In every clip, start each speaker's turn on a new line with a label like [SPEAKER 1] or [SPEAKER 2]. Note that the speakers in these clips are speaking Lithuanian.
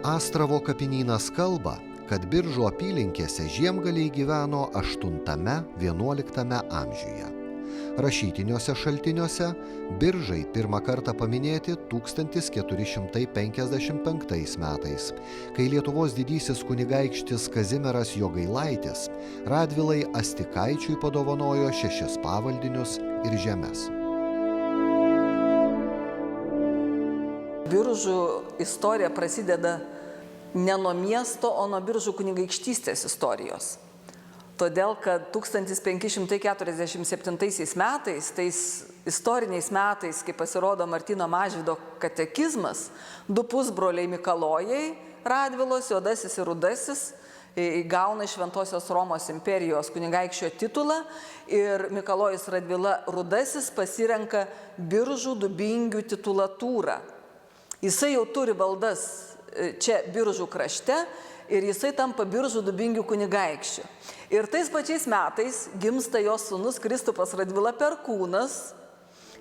[SPEAKER 1] Astravo kapinynas kalba, kad Biržų apylinkėse žiemgaliai gyveno 8–11 amžiuje. Rašytiniuose šaltiniuose Biržai pirmą kartą paminėti 1455 metais, kai Lietuvos didysis kunigaikštis Kazimieras Jogailaitis Radvilai Astikaičiui padovanojo 6 pavaldinius ir žemes.
[SPEAKER 2] Biržų istorija prasideda ne nuo miesto, o nuo Biržų kunigaikštystės istorijos. Todėl, kad 1547 metais, tais istoriniais metais, kai pasirodo Martyno Mažvydo katekizmas, 2 pusbroliai Mikalojai, Radvilos, Juodasis ir Rudasis, gauna Šventosios Romos imperijos kunigaikščio titulą ir Mikalojus Radvila Rudasis pasirenka Biržų Dubingių titulatūrą. Jisai jau turi valdas čia Biržų krašte ir jisai tampa Biržų Dubingių kunigaikščiu. Ir tais pačiais metais gimsta jo sūnus Kristupas Radvila Perkūnas,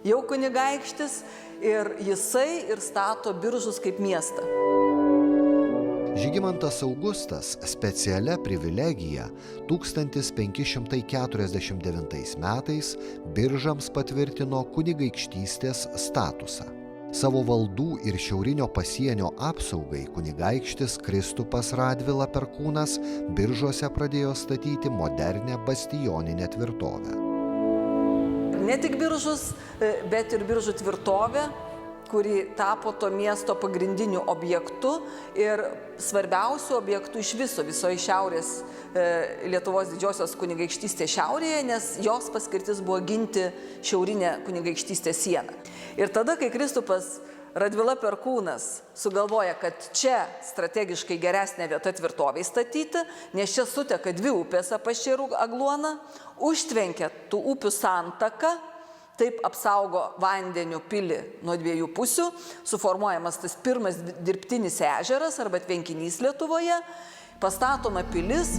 [SPEAKER 2] jau kunigaikštis, ir jisai ir stato Biržus kaip miestą.
[SPEAKER 1] Žygimantas Augustas specialia privilegija 1549 metais Biržams patvirtino kunigaikštystės statusą. Savo valdų ir šiaurinio pasienio apsaugai kunigaikštis Kristupas Radvila Perkūnas Biržuose pradėjo statyti modernę bastioninę tvirtovę.
[SPEAKER 2] Ne tik Biržus, bet ir Biržų tvirtovė, kuri tapo to miesto pagrindiniu objektu ir svarbiausiu objektu iš visoje šiaurės Lietuvos didžiosios kunigaikštystės šiaurėje, nes jos paskirtis buvo ginti šiaurinę kunigaikštystės sieną. Ir tada, kai Kristupas Radvila Perkūnas sugalvoja, kad čia strategiškai geresnė vieta tvirtoviai statyti, nes čia suteka 2 upės Apaščėrų Agluona, užtvenkia tų upių santaką, taip apsaugo vandeniu pilį nuo 2 pusių, suformuojamas tas pirmas dirbtinis ežeras arba tvenkinys Lietuvoje, pastatoma pilis.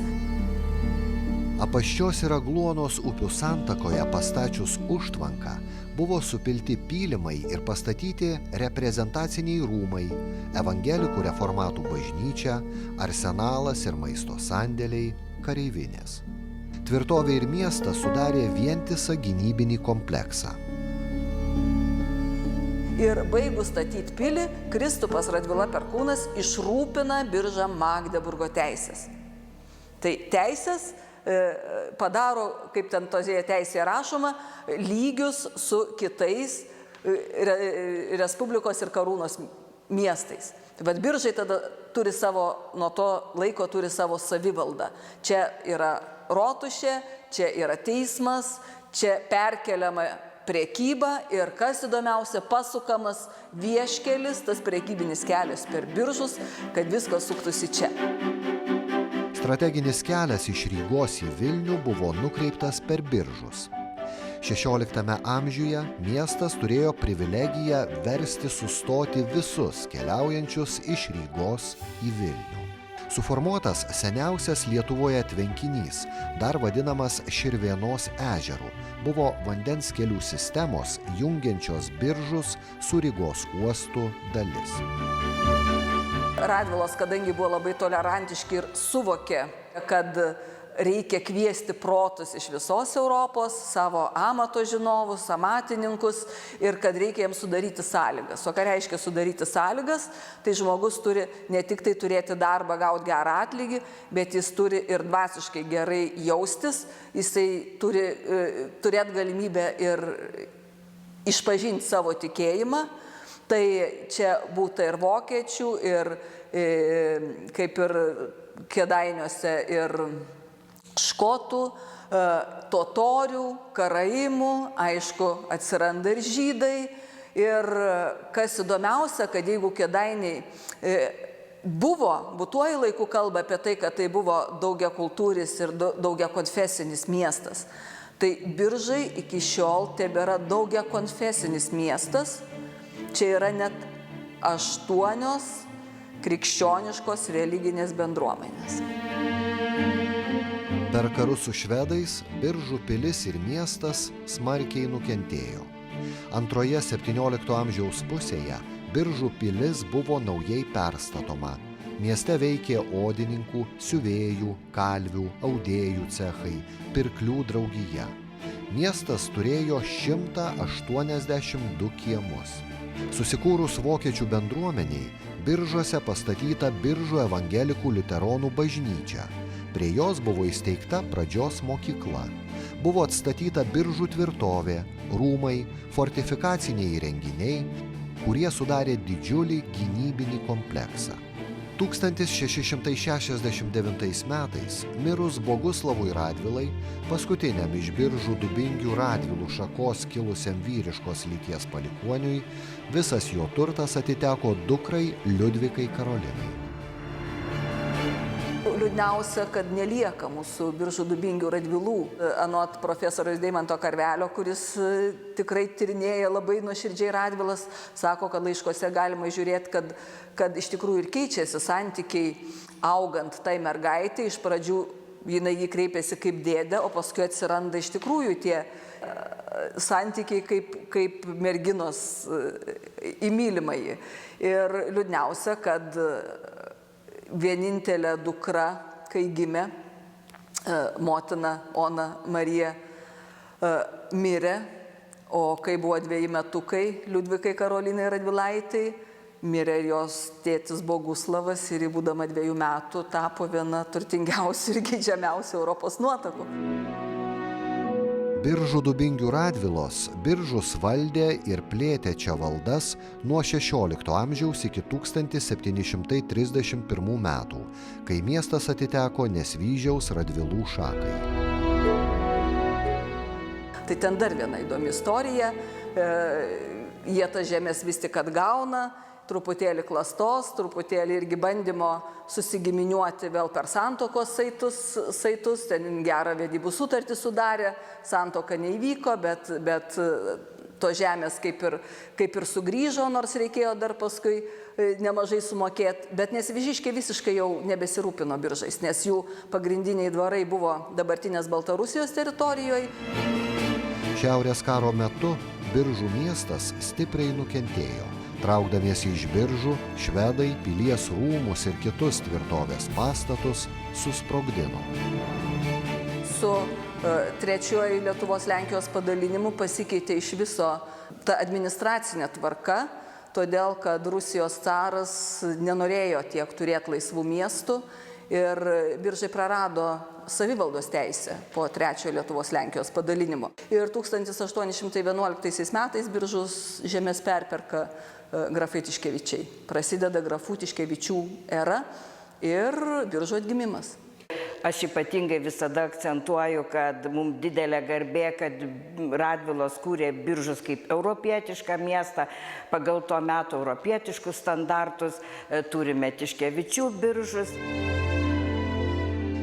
[SPEAKER 1] Apaščios ir Agluonos upių santakoje pastačius užtvanką buvo supilti pylimai ir pastatyti reprezentaciniai rūmai, evangelikų reformatų bažnyčia, arsenalas ir maisto sandėliai, kareivinės. Tvirtovė ir miestas sudarė vientisą gynybinį kompleksą.
[SPEAKER 2] Ir baigus statyti pilį, Kristupas Radvila Perkūnas išrūpina Biržam Magdeburgo teisės. Tai teisės padaro, kaip ten toje teisėje rašoma, lygius su kitais Respublikos ir Karūnos miestais. Bet Biržai tada turi savo, nuo to laiko turi savo savivaldą. Čia yra rotušė, čia yra teismas, čia perkeliama prekyba ir, kas įdomiausia, pasukamas vieškelis, tas prekybinis kelias per Biržus, kad viskas suktųsi čia.
[SPEAKER 1] Strateginis kelias iš Rygos į Vilnių buvo nukreiptas per Biržus. XVI amžiuje miestas turėjo privilegiją versti sustoti visus keliaujančius iš Rygos į Vilnių. Suformuotas seniausias Lietuvoje tvenkinys, dar vadinamas Širvėnos ežeru, buvo vandens kelių sistemos jungiančios Biržus su Rygos uostu dalis.
[SPEAKER 2] Radvilos, kadangi buvo labai tolerantiški ir suvokė, kad reikia kviesti protus iš visos Europos, savo amato žinovus, amatininkus ir kad reikia jiems sudaryti sąlygas. O ką reiškia sudaryti sąlygas? Tai žmogus turi ne tik tai turėti darbą, gauti gerą atlygį, bet jis turi ir dvasiškai gerai jaustis, jisai turi turėti galimybę ir išpažinti savo tikėjimą. Tai čia būta ir vokiečių, ir kaip ir Kėdainiuose, ir škotų, totorių, karaimų, aišku, atsiranda ir žydai. Ir kas įdomiausia, kad jeigu Kėdainiai būtuoju laiku kalba apie tai, kad tai buvo daugiakultūris ir daugiakonfesinis miestas, tai Biržai iki šiol tebėra daugiakonfesinis miestas. Čia yra net 8 krikščioniškos religinės bendruomenės.
[SPEAKER 1] Per karus su švedais Biržų pilis ir miestas smarkiai nukentėjo. Antroje 17 amžiaus pusėje Biržų pilis buvo naujai perstatoma. Mieste veikė odininkų, siuvėjų, kalvių, audėjų cechai, pirklių draugija. Miestas turėjo 182 kiemus. Susikūrus vokiečių bendruomeniai, Biržuose pastatyta Biržų evangelikų liuteronų bažnyčia. Prie jos buvo įsteigta pradžios mokykla. Buvo atstatyta Biržų tvirtovė, rūmai, fortifikaciniai įrenginiai, kurie sudarė didžiulį gynybinį kompleksą. 1669 metais, mirus Boguslavui Radvilai, paskutiniam iš Biržų Dubingių Radvilų šakos kilusiam vyriškos lyties palikuoniui, visas jo turtas atiteko dukrai Liudvikai Karolinai.
[SPEAKER 2] Liūdniausia, kad nelieka mūsų Biržų Dubingių Radvilų. Anot profesoriaus Deimanto Karvelio, kuris tikrai tyrinėja labai nuoširdžiai Radvilas, sako, kad laiškose galima žiūrėti, kad iš tikrųjų ir keičiasi santykiai augant tai mergaitė. Iš pradžių jinai jį kreipėsi kaip dėdė, o paskui atsiranda iš tikrųjų tie santykiai kaip merginos į mylimąjį. Ir liūdniausia, kad vienintelė dukra, kai gimė, motina Ona Marija mirė, o kai buvo 2 metukai Liudvikai Karolinai Radvilaitai, mirė jos tėtis Boguslavas ir būdama 2 metų tapo viena turtingiausių ir geidžiamiausių Europos nuotakų.
[SPEAKER 1] Biržų Dubingių Radvilos Biržus valdė ir plėtė čia valdas nuo 16 amžiaus iki 1731 metų, kai miestas atiteko Nesvyžiaus Radvilų šakai.
[SPEAKER 2] Tai ten dar viena įdomi istorija. Jie tas žemės vis tik atgauna, truputėlį klastos, truputėlį irgi bandymo susigiminiuoti vėl per santuokos saitus, ten gerą vedybų sutartį sudarė, santuoka neįvyko, bet to žemės kaip ir sugrįžo, nors reikėjo dar paskui nemažai sumokėti, bet Nesvyžiškiai visiškai jau nebesirūpino Biržais, nes jų pagrindiniai dvarai buvo dabartinės Baltarusijos teritorijoje.
[SPEAKER 1] Šiaurės karo metu Biržų miestas stipriai nukentėjo. Traukdamiesi iš Biržų, švedai pilies rūmus ir kitus tvirtovės pastatus susprogdino.
[SPEAKER 2] Su trečiuoju Lietuvos Lenkijos padalinimu pasikeitė iš viso ta administracinė tvarka, todėl kad Rusijos caras nenorėjo tiek turėti laisvų miestų ir Biržai prarado savivaldos teisę po trečiojo Lietuvos Lenkijos padalinimo. Ir 1811 metais Biržus žemės perperka grafai Tiškevičiai. Prasideda grafų Tiškevičių era ir Biržų atgimimas.
[SPEAKER 3] Aš ypatingai visada akcentuoju, kad mums didelė garbė, kad Radvilos kūrė Biržus kaip europietišką miestą, pagal to meto europietiškus standartus, turime Tiškevičių Biržus.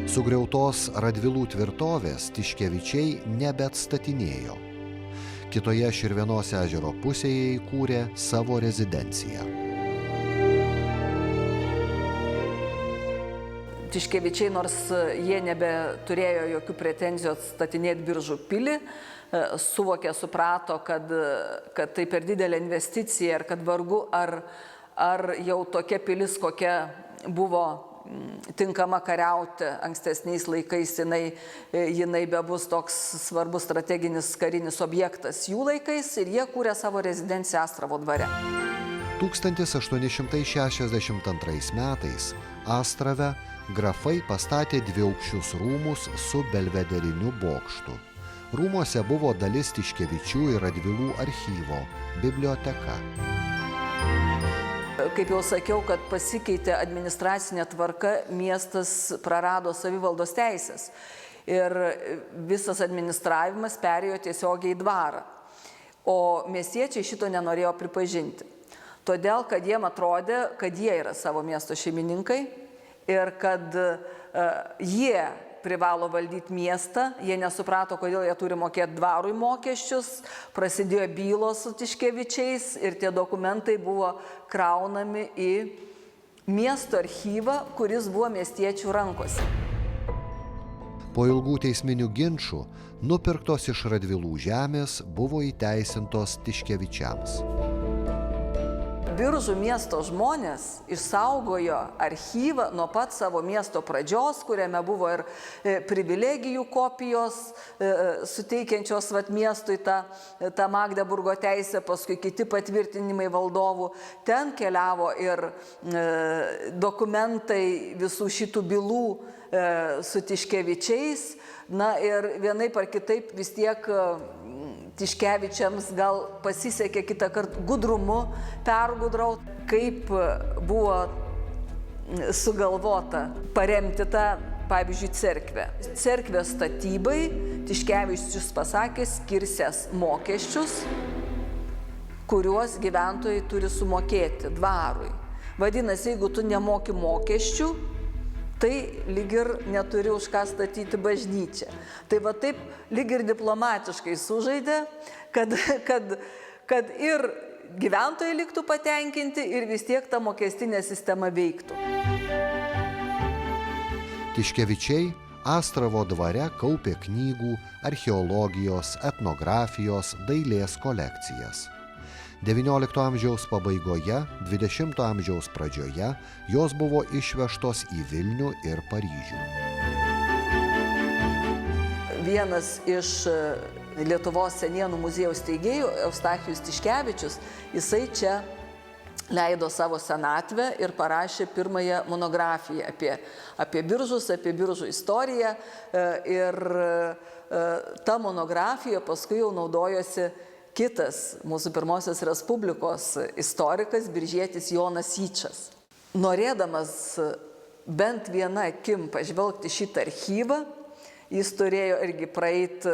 [SPEAKER 1] Sugriautos Radvilų tvirtovės Tiškevičiai nebeatstatinėjo. Kitoje Širvėnos ežero pusėje įkūrė savo rezidenciją.
[SPEAKER 2] Tiškevičiai, nors jie nebeturėjo jokių pretenzijų atstatinėti Biržų pilį, suvokė, suprato, kad tai per didelė investicija ir kad vargu ar jau tokia pilis, kokia buvo tinkama kariauti ankstesniais laikais, jinai bebus toks svarbus strateginis karinis objektas jų laikais ir jie kūrė savo rezidenciją Astravo dvare.
[SPEAKER 1] 1862 metais Astrave grafai pastatė 2-aukščius rūmus su belvederiniu bokštu. Rūmuose buvo dalis Tiškevičių ir Radvilų archyvo, biblioteka.
[SPEAKER 2] Kaip jau sakiau, kad pasikeitė administracinė tvarka, miestas prarado savivaldos teisės ir visas administravimas perėjo tiesiogiai į dvarą. O miestiečiai šito nenorėjo pripažinti. Todėl, kad jiem atrodė, kad jie yra savo miesto šeimininkai ir kad jie privalo valdyti miestą, jie nesuprato, kodėl jie turi mokėti dvarui mokesčius, prasidėjo bylos su Tiškevičiais ir tie dokumentai buvo kraunami į miesto archyvą, kuris buvo miestiečių rankose.
[SPEAKER 1] Po ilgų teisminių ginčų nupirktos iš Radvilų žemės buvo įteisintos Tiškevičiams.
[SPEAKER 2] Biržų miesto žmonės išsaugojo archyvą nuo pat savo miesto pradžios, kuriame buvo ir privilegijų kopijos, suteikiančios miestui tą Magdeburgo teisę, paskui kiti patvirtinimai valdovų. Ten keliavo ir dokumentai visų šitų bylų su Tiškevičiais. Na ir vienaip ar kitaip vis tiek Tiškevičiams gal pasisekė kitą kartą gudrumu pergudrauti, kaip buvo sugalvota paremti tą, pavyzdžiui, cerkvę. Cerkvės statybai Tiškevičius pasakė skirsias mokesčius, kuriuos gyventojai turi sumokėti dvarui. Vadinasi, jeigu tu nemoki mokesčių, tai lyg ir neturi už ką statyti bažnyčią. Tai va taip lyg ir diplomatiškai sužaidė, kad ir gyventojai liktų patenkinti ir vis tiek ta mokestinė sistema veiktų.
[SPEAKER 1] Tiškevičiai Astravo dvare kaupė knygų, archeologijos, etnografijos, dailės kolekcijas. XIX amžiaus pabaigoje, XX amžiaus pradžioje jos buvo išvežtos į Vilnių ir Paryžių.
[SPEAKER 2] Vienas iš Lietuvos senienų muziejaus steigėjų, Eustachijus Tiškevičius, jisai čia leido savo senatvę ir parašė pirmąją monografiją apie Biržus, apie Biržų istoriją. Ir ta monografija paskui jau naudojosi kitas mūsų pirmosios Respublikos istorikas, biržietis Jonas Yčas. Norėdamas bent vieną akim pažvelgti šitą archyvą, jis turėjo irgi praeiti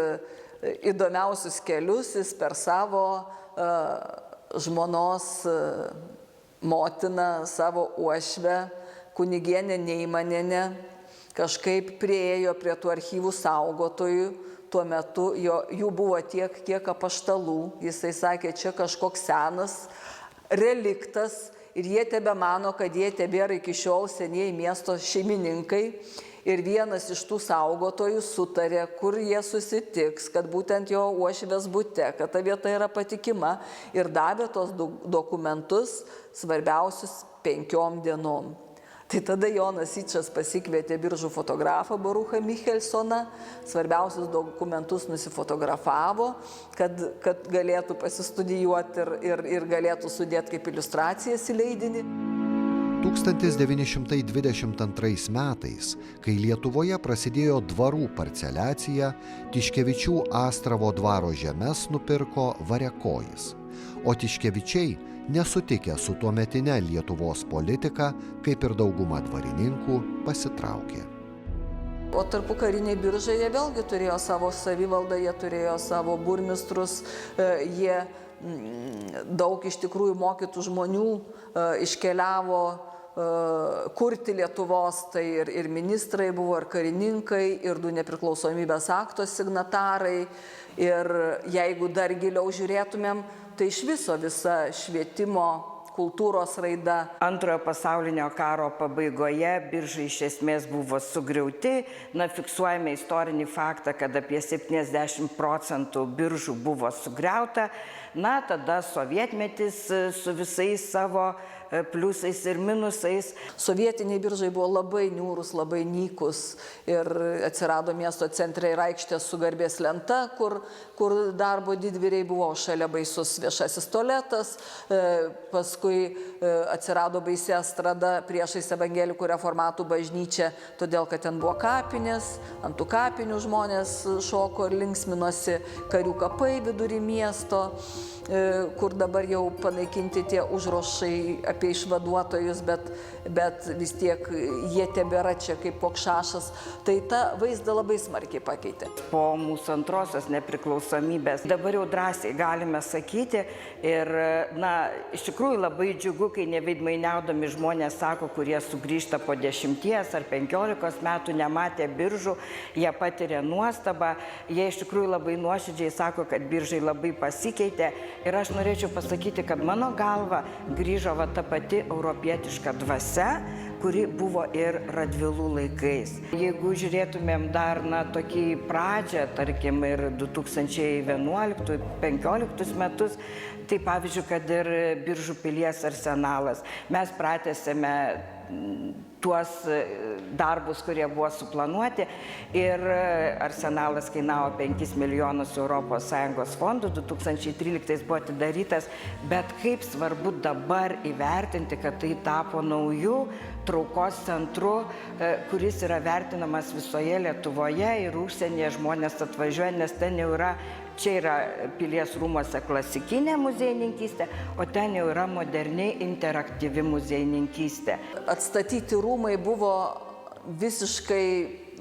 [SPEAKER 2] įdomiausius kelius, jis per savo žmonos motiną, savo uošvę, kunigienę Neimanienę, kažkaip priėjo prie tų archyvų saugotojų. Tuo metu jų buvo tiek, kiek apaštalų. Jisai sakė, čia kažkoks senas reliktas ir jie tebemano, kad jie tebėra iki šiol senieji miesto šeimininkai. Ir vienas iš tų saugotojų sutarė, kur jie susitiks, kad būtent jo uošvės bute, kad ta vieta yra patikima, ir davė tos dokumentus svarbiausius 5 dienom. Tai tada Jonas Yčas pasikvietė Biržų fotografą Baruchą Michelsoną, svarbiausius dokumentus nusifotografavo, kad galėtų pasistudijuoti ir galėtų sudėti kaip iliustracijas į leidinį.
[SPEAKER 1] 1922 metais, kai Lietuvoje prasidėjo dvarų parceliacija, Tiškevičių Astravo dvaro žemes nupirko Variakojis, o Tiškevičiai nesutikę su tuometine Lietuvos politika, kaip ir dauguma dvarininkų, pasitraukė.
[SPEAKER 2] O tarpukariniai Biržai jie vėlgi turėjo savo savivaldą, jie turėjo savo burmistrus, jie daug iš tikrųjų mokytų žmonių iškeliavo kurti Lietuvos, tai ir ministrai buvo, ir karininkai, ir 2 nepriklausomybės akto signatarai. Ir jeigu dar giliau žiūrėtumėm, tai iš viso visa švietimo, kultūros raida.
[SPEAKER 3] Antrojo pasaulinio karo pabaigoje Biržai iš esmės buvo sugriauti. Fiksuojame istorinį faktą, kad apie 70% Biržų buvo sugriauta. Tada sovietmetis su visais savo pliusais ir minusais.
[SPEAKER 2] Sovietiniai Biržai buvo labai niūrus, labai nykus ir atsirado miesto centre ir aikštė su garbės lenta, kur darbo didvyriai buvo, šalia baisus viešasis tualetas, paskui atsirado baisi estrada priešais evangelikų reformatų bažnyčią, todėl kad ten buvo kapinės, ant tų kapinių žmonės šoko ir linksminosi, karių kapai vidury miesto, kur dabar jau panaikinti tie užrašai apie išvaduotojus, bet vis tiek jie tebėra čia kaip pokšašas. Tai tą vaizdą labai smarkiai pakeitė.
[SPEAKER 3] Po mūsų antrosios nepriklausomybės dabar jau drąsiai galime sakyti ir, iš tikrųjų labai džiugu, kai neveidmainiaudami žmonės sako, kurie sugrįžta po 10 ar 15 metų nematė Biržų, jie patiria nuostabą, jie iš tikrųjų labai nuoširdžiai sako, kad Biržai labai pasikeitė. Ir aš norėčiau pasakyti, kad mano galva grįžo ta pati europietiška dvasia, kuri buvo ir Radvilų laikais. Jeigu žiūrėtumėm dar tokį pradžią, tarkim, ir 2011-2015 metus, tai pavyzdžiui, kad ir Biržų pilies arsenalas. Mes pratęsėme tuos darbus, kurie buvo suplanuoti, ir arsenalas kainavo 5 milijonus ES fondų, 2013 buvo atidarytas, bet kaip svarbu dabar įvertinti, kad tai tapo naujų traukos centru, kuris yra vertinamas visoje Lietuvoje ir užsienyje žmonės atvažiuoja, nes ten jau yra, čia yra pilies rūmuose klasikinė muziejininkystė, o ten jau yra moderniai interaktyvi muziejininkystė.
[SPEAKER 2] Atstatyti rūmai buvo visiškai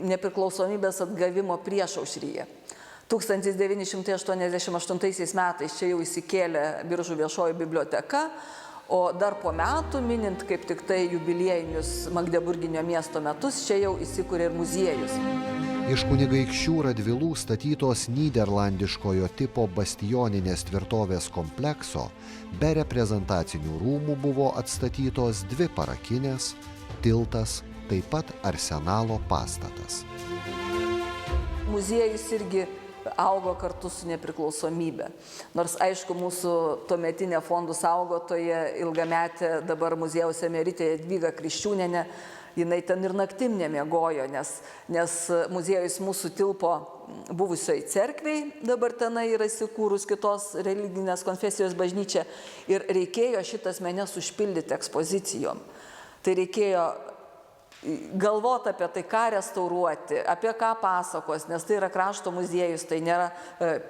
[SPEAKER 2] nepriklausomybės atgavimo priešaušryje. 1988 metais čia jau įsikėlė Biržų viešoji biblioteka, o dar po metų, minint kaip tik tai jubiliejinius Magdeburginio miesto metus, čia jau įsikūrė ir muziejus.
[SPEAKER 1] Iš kunigaikščių Radvilų statytos nyderlandiškojo tipo bastioninės tvirtovės komplekso be reprezentacinių rūmų buvo atstatytos 2 parakinės, tiltas, taip pat arsenalo pastatas.
[SPEAKER 2] Muziejus irgi augo kartu su nepriklausomybė. Nors, aišku, mūsų tuometinė fondų saugotoja, ilgametė dabar muziejaus emeritė Jadvyga Kriščiūnienė, jinai ten ir naktim nemiegojo, nes muziejus mūsų tilpo buvusioj cerkviai, dabar tenai yra įsikūrus kitos religinės konfesijos bažnyčia, ir reikėjo šitas menes užpildyti ekspozicijom. Tai reikėjo galvoti apie tai, ką restauruoti, apie ką pasakos, nes tai yra krašto muziejus, tai nėra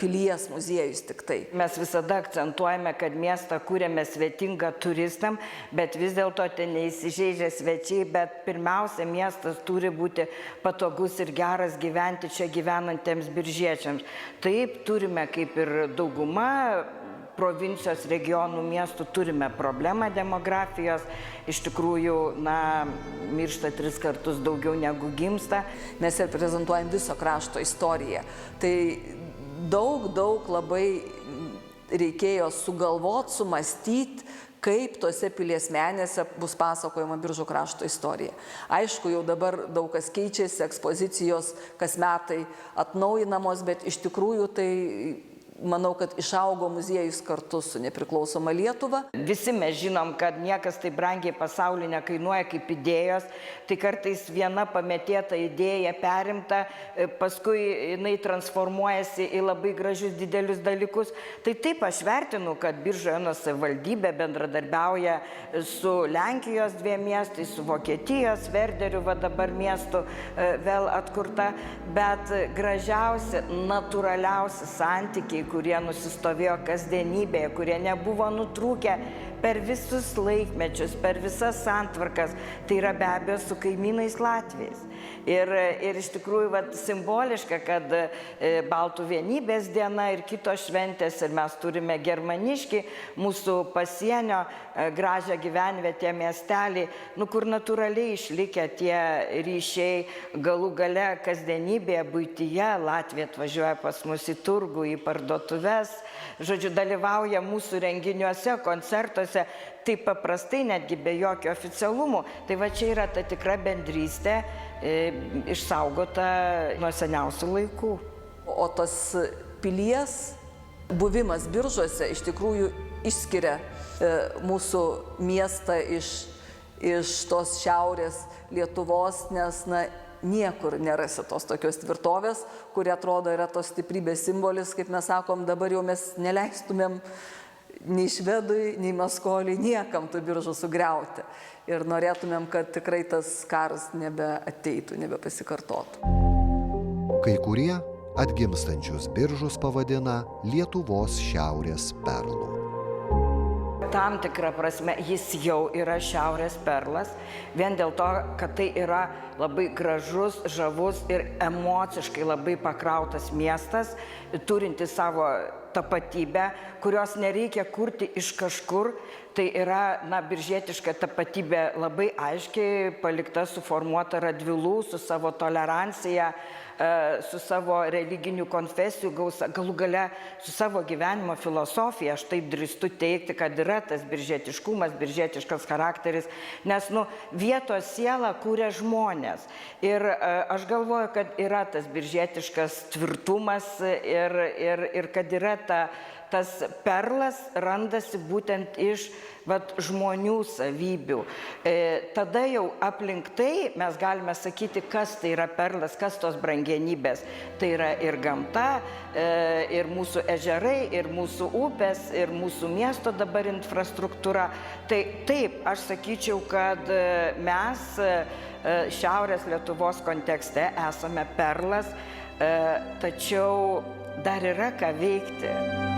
[SPEAKER 2] pilies muziejus tik tai.
[SPEAKER 3] Mes visada akcentuojame, kad miestą kūrėme svetingą turistam, bet vis dėlto ten neįsižeidžia svečiai, bet pirmiausia, miestas turi būti patogus ir geras gyventi čia gyvenantiems biržiečiams. Taip, turime kaip ir dauguma provincijos regionų miestų turime problemą demografijos. Iš tikrųjų, miršta 3 kartus daugiau negu gimsta.
[SPEAKER 2] Mes reprezentuojam viso krašto istoriją. Tai daug labai reikėjo sugalvoti, sumastyti, kaip tose pilies menėse bus pasakojama Biržų krašto istorija. Aišku, jau dabar daug kas keičiasi, ekspozicijos kas metai atnaujinamos, bet iš tikrųjų tai manau, kad išaugo muziejus kartu su nepriklausoma Lietuva.
[SPEAKER 3] Visi mes žinom, kad niekas taip brangiai pasaulyje nekainuoja kaip idėjos, tai kartais viena pametėta idėja perimta, paskui jinai transformuojasi į labai gražius didelius dalykus. Tai taip aš vertinu, kad Biržų rajono savivaldybė bendradarbiauja su Lenkijos 2 miestais, su Vokietijos, Verderiu, dabar miestų vėl atkurta, bet gražiausi, natūraliausi santykiai, kurie nusistovėjo kasdienybėje, kurie nebuvo nutrūkę per visus laikmečius, per visas santvarkas, tai yra be abejo su kaimynais Latviais. Ir iš tikrųjų simboliška, kad Baltų vienybės diena ir kitos šventės, ir mes turime Germaniškį, mūsų pasienio gražią gyvenvietę miestelį, kur natūraliai išlikę tie ryšiai, galų gale kasdienybėje, buityje. Latvija atvažiuoja pas mus į turgų, į parduotuves, žodžiu, dalyvauja mūsų renginiuose, koncertuose, taip paprastai, netgi be jokio oficialumo. Tai čia yra ta tikra bendrystė, išsaugota nuo seniausių laikų.
[SPEAKER 2] O tas pilies buvimas Biržuose iš tikrųjų išskiria mūsų miestą iš tos šiaurės Lietuvos, nes niekur nerasi tos tokios tvirtovės, kurie atrodo yra tos stiprybės simbolis, kaip mes sakom, dabar jau mes neleistumėm nei švedui, nei maskoliui, niekam tų Biržų sugriauti. Ir norėtumėm, kad tikrai tas karas nebeateitų, nebepasikartotų.
[SPEAKER 1] Kai kurie atgimstančius Biržus pavadina Lietuvos šiaurės perlu.
[SPEAKER 3] Tam tikrą prasme jis jau yra šiaurės perlas, vien dėl to, kad tai yra labai gražus, žavus ir emociškai labai pakrautas miestas, turinti savo tapatybę, kurios nereikia kurti iš kažkur. Tai yra, biržietiška tapatybė labai aiškiai palikta, suformuota Radvilų su savo tolerancija, su savo religinių konfesijų gausa, galų gale su savo gyvenimo filosofija. Aš taip drįstu teigti, kad yra tas biržietiškumas, biržietiškas charakteris, nes vietos sielą kūrė žmonės. Ir aš galvoju, kad yra tas biržietiškas tvirtumas ir kad yra tas perlas randasi būtent iš žmonių savybių. Tada jau aplink tai mes galime sakyti, kas tai yra perlas, kas tos brangenybės. Tai yra ir gamta, ir mūsų ežerai, ir mūsų upės, ir mūsų miesto dabar infrastruktūra. Tai taip, aš sakyčiau, kad mes Šiaurės Lietuvos kontekste esame perlas, tačiau dar yra ką veikti.